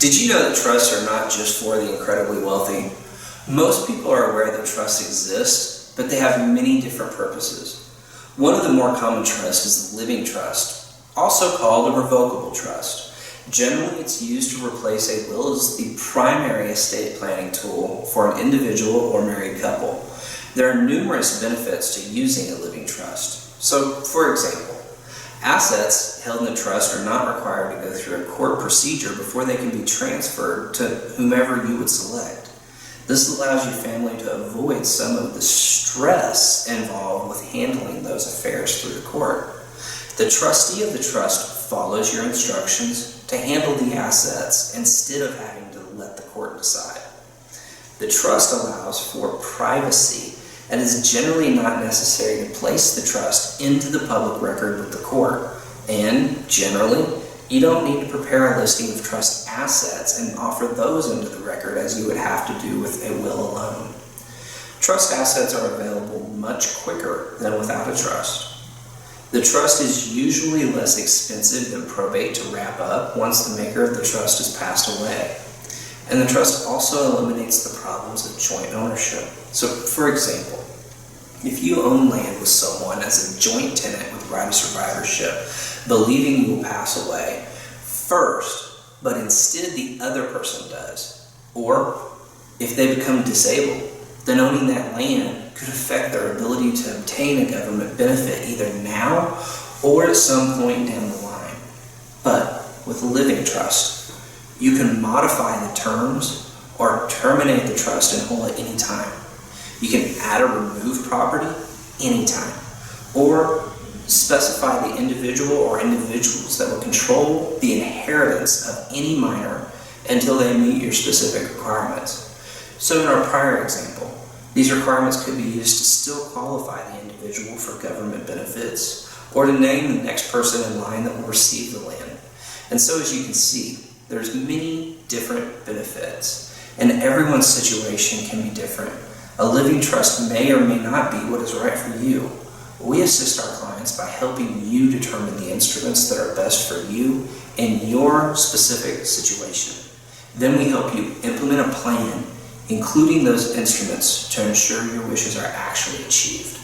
Did you know that trusts are not just for the incredibly wealthy? Most people are aware that trusts exist, but they have many different purposes. One of the more common trusts is the living trust, also called a revocable trust. Generally, it's used to replace a will as the primary estate planning tool for an individual or married couple. There are numerous benefits to using a living trust. So, for example, assets held in a trust are not required to go through a court procedure before they can be transferred to whomever you would select. This allows your family to avoid some of the stress involved with handling those affairs through the court. The trustee of the trust follows your instructions to handle the assets instead of having to let the court decide. The trust allows for privacy and is generally not necessary to place the trust into the public record with the court. And generally, you don't need to prepare a listing of trust assets and offer those into the record as you would have to do with a will alone. Trust assets are available much quicker than without a trust. The trust is usually less expensive than probate to wrap up once the maker of the trust has passed away. And the trust also eliminates the problems of joint ownership. So, for example, if you own land with someone as a joint tenant with right of survivorship, believing you will pass away first, but instead the other person does, or if they become disabled, then owning that land could affect their ability to obtain a government benefit either now or at some point down the line. But with a living trust, you can modify the terms or terminate the trust in whole at any time. You can add or remove property anytime, or specify the individual or individuals that will control the inheritance of any minor until they meet your specific requirements. So in our prior example, these requirements could be used to still qualify the individual for government benefits or to name the next person in line that will receive the land. And so as you can see, there's many different benefits, and everyone's situation can be different. A living trust may or may not be what is right for you. We assist our clients by helping you determine the instruments that are best for you in your specific situation. Then we help you implement a plan, including those instruments, to ensure your wishes are actually achieved.